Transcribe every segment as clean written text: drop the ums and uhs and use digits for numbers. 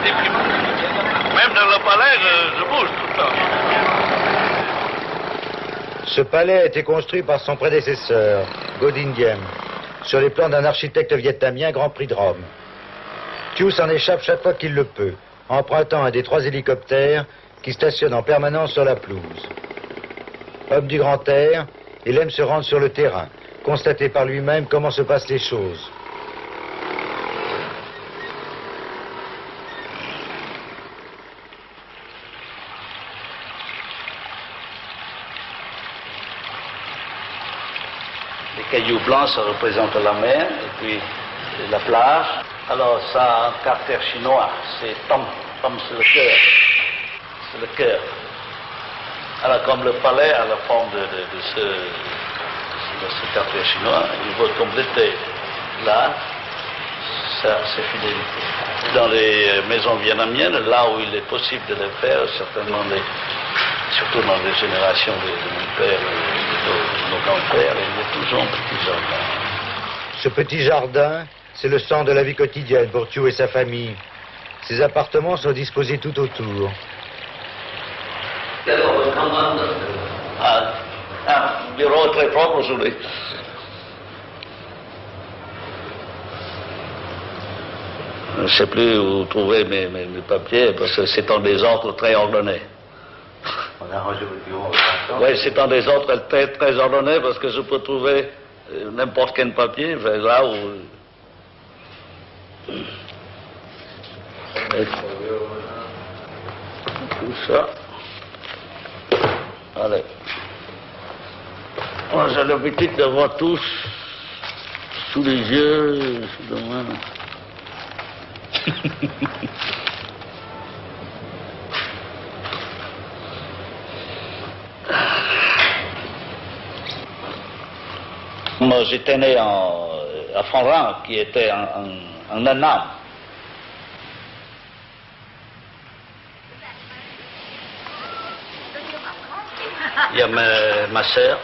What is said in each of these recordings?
déprimant. Même dans le palais, je bouge tout le temps. Ce palais a été construit par son prédécesseur, Ngo Dinh Diem, sur les plans d'un architecte vietnamien Grand Prix de Rome. Thieu s'en échappe chaque fois qu'il le peut, empruntant un des 3 hélicoptères qui stationnent en permanence sur la pelouse. Homme du grand air, il aime se rendre sur le terrain, constater par lui-même comment se passent les choses. Les cailloux blancs, ça représente la mer, et puis la plage. Alors ça a un caractère chinois, c'est Tom. Tom, c'est le cœur. C'est le cœur. Alors comme le palais a la forme de ce caractère chinois, il veut compléter là ses fidélités. Dans les maisons vietnamiennes, là où il est possible de le faire, certainement, surtout dans les générations de mon père et de nos grands-pères, il y a toujours un petit jardin. Ce petit jardin, c'est le centre de la vie quotidienne pour Thieu et sa famille. Ses appartements sont disposés tout autour. Un bureau très propre aujourd'hui. Je ne sais plus où trouver mes papiers, parce que c'est en désordre très ordonné. Oui, c'est en désordre très, très ordonné, parce que je peux trouver n'importe quel papier, là où... Tout ça. Allez. Moi, j'ai l'habitude d'avoir tout sous les yeux, sous la main. Moi, j'étais né à Font-Rang, qui était en Annam. Il y a ma sœur,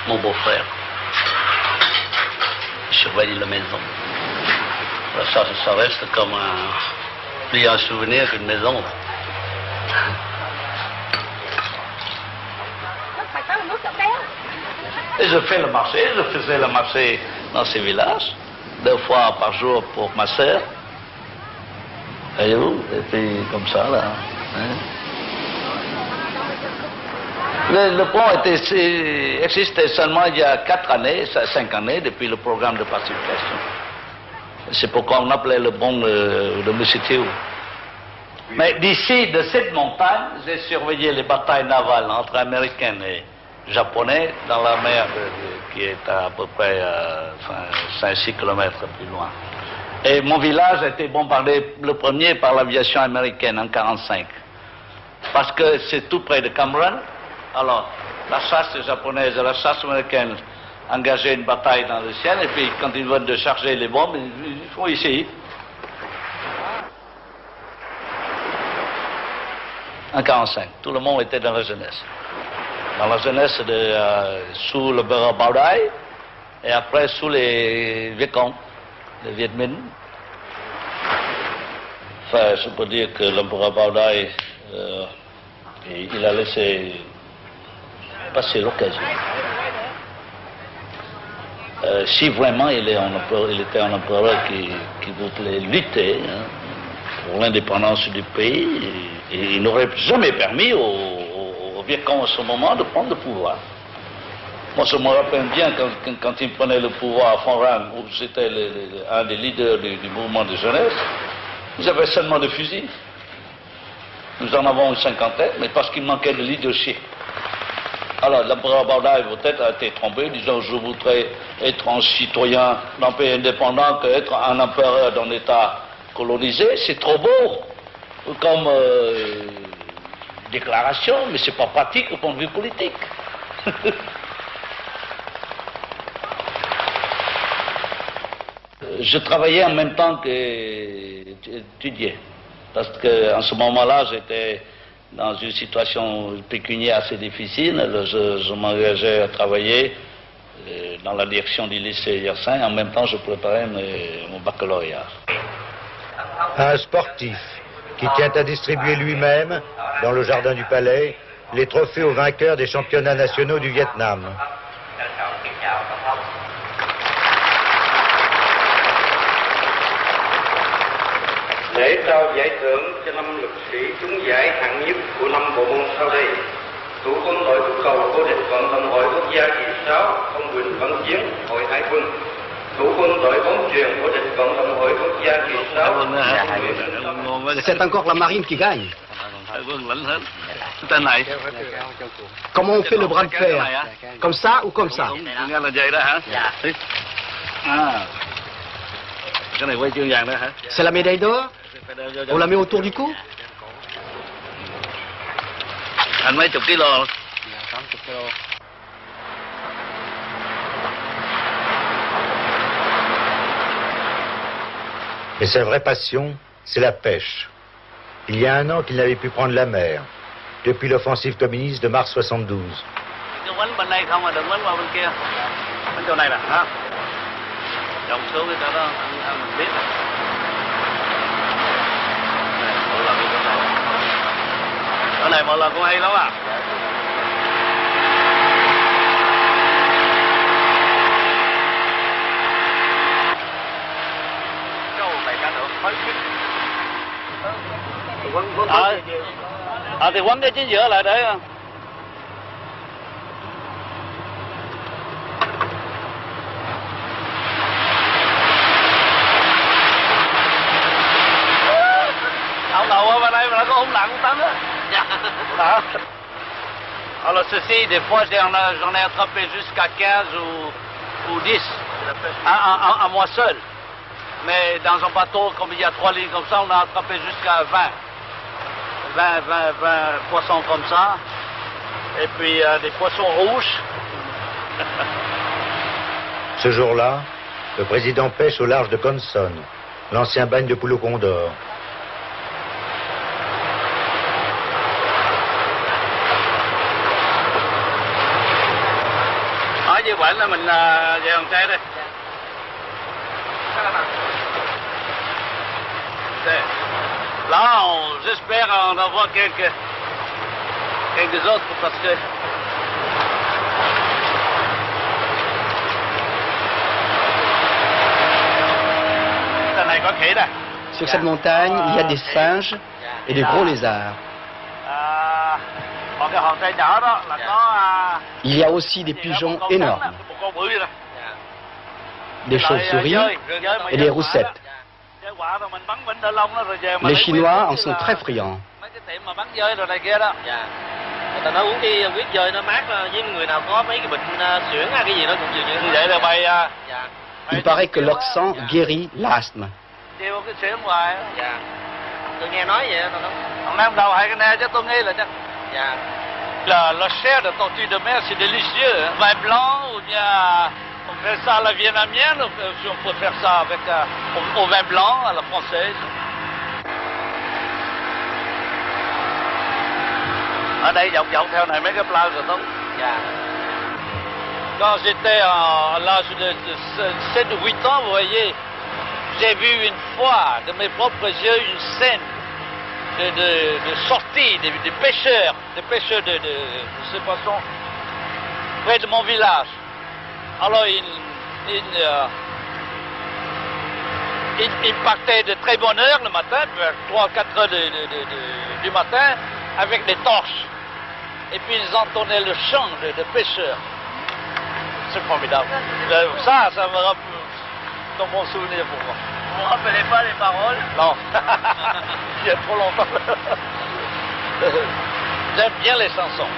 mon beau-frère. Je surveille la maison. Ça reste comme plus un souvenir qu'une maison. Et je fais le marché, je faisais le marché dans ces villages, 2 fois par jour pour ma sœur. Voyez-vous, et puis comme ça, là. Hein. Le pont existait seulement il y a 4 années, 5 années, depuis le programme de pacification. C'est pourquoi on appelait le pont de M. Thieu. Mais d'ici, de cette montagne, j'ai surveillé les batailles navales entre Américains et Japonais dans la mer qui est à peu près 5-6 km plus loin. Et mon village a été bombardé le premier par l'aviation américaine en 1945. Parce que c'est tout près de Cameron. Alors, la chasse japonaise et la chasse américaine engageaient une bataille dans le ciel, et puis quand ils veulent de charger les bombes, ils font ici. En 1945, tout le monde était dans la jeunesse. Dans la jeunesse sous le Bura Bao Dai, et après sous les Viet Cong, les Viet Minh. Enfin, je peux dire que le Bura Bao Dai, il a laissé passer l'occasion. Si vraiment il était un empereur qui voulait lutter pour l'indépendance du pays, et il n'aurait jamais permis aux Viet Cong à ce moment de prendre le pouvoir. Moi, je me rappelle bien quand il prenait le pouvoir à Font-Rang, où j'étais un des leaders du mouvement de jeunesse, ils avaient seulement des fusils. Nous en avons une 50aine, mais parce qu'il manquait de leadership. Alors, l'empereur Bao Dai peut-être a été trompé, disant je voudrais être un citoyen d'un pays indépendant qu'être un empereur d'un État colonisé. C'est trop beau comme déclaration, mais c'est pas pratique au point de vue politique. Je travaillais en même temps qu'étudiais, parce qu'en ce moment-là, j'étais dans une situation pécuniaire assez difficile. Je m'engageais à travailler dans la direction du lycée Yersin. En même temps, je préparais mon baccalauréat. à un sportif qui tient à distribuer lui-même, dans le jardin du palais, les trophées aux vainqueurs des championnats nationaux du Vietnam. Lễ trao giải thưởng cho 5 lực sĩ trúng giải hạng nhất của 5 bộ môn sau đây: Thủ quân đội túc cầu vô địch vận động hội quốc gia kỳ 6 ông Huỳnh Văn Chiến, Hội Hải quân. Thủ quân đội bóng chuyền vô địch vận động hội quốc gia kỳ 6. C'est encore la marine qui gagne. Hải quân lãnh hết. Tên này. Comment on fait le bras de fer? Comme ça ou comme ça? Nghe là vậy đó hả? Dạ. À. Cái này quay chương vàng đó hả? C'est la médaille d'or? On la met autour du cou? Anh mấy chục kilo. Et sa vraie passion, c'est la pêche. Il y a un an qu'il n'avait pu prendre la mer, depuis l'offensive communiste de mars 72. Đừng quánh bên đây không, đừng quánh qua bên kia. Bên chỗ này nè, hả? Dòng xuống cái chỗ đó, anh biết rồi. Ở này một lần cũng hay lắm à. Thì quấn cái chính giữa lại để ông đầu ở bên đây mà nó có ống nặng cũng tắm đó. Đó. Alors ceci, des fois j'en ai attrapé jusqu'à 15 ou 10 à moi seul. Mais dans un bateau, comme il y a 3 lignes comme ça, on a attrapé jusqu'à 20 poissons comme ça. Et puis des poissons rouges. Ce jour-là, le président pêche au large de Conson, l'ancien bagne de Pulo Condor. Ở dưới bển là mình về hàng xe đây. Là, j'espère en avoir quelques autres parce que này có khỉ đây. Sur cette montagne, il y a des singes et des gros lézards. Còn cái hòn tre nhỏ đó là có Il y a aussi des pigeons énormes, một con bự vậy. des chauves-souris et des roussettes. Les Chinois en sont très friands. Mấy cái tiệm mà bán dơi rồi này kia đó. Người ta nói uống cái huyết dơi nó mát với người nào có mấy cái bệnh suyễn hay cái gì đó cũng chịu như vậy là mày Il paraît que leur sang guérit l'asthme. Tiêu cái suyễn hoài. Dạ. Tôi nghe nói vậy đó. Ông Nam đầu hai cái này chứ tôi nghĩ là chắc. Dạ. La chair de tortue de mer c'est délicieux. Vin blanc ou bien on fait ça à la vietnamienne, on peut faire ça avec au vin blanc à la française. Ở đây dọc theo này mấy cái plage rồi tốt. Dạ. Quand j'étais à l'âge de 7 ou 8 ans, vous voyez, j'ai vu une fois de mes propres yeux une scène de sortie des pêcheurs de ces poissons près de mon village. Alors ils partaient de très bonne heure le matin, vers 3-4 heures du matin, avec des torches. Et puis ils entonnaient le chant de pêcheurs. C'est formidable. Ça me rappelle dans mon souvenir pour moi. Vous ne rappelez pas les paroles? Non. Il y a trop longtemps. J'aime bien les chansons.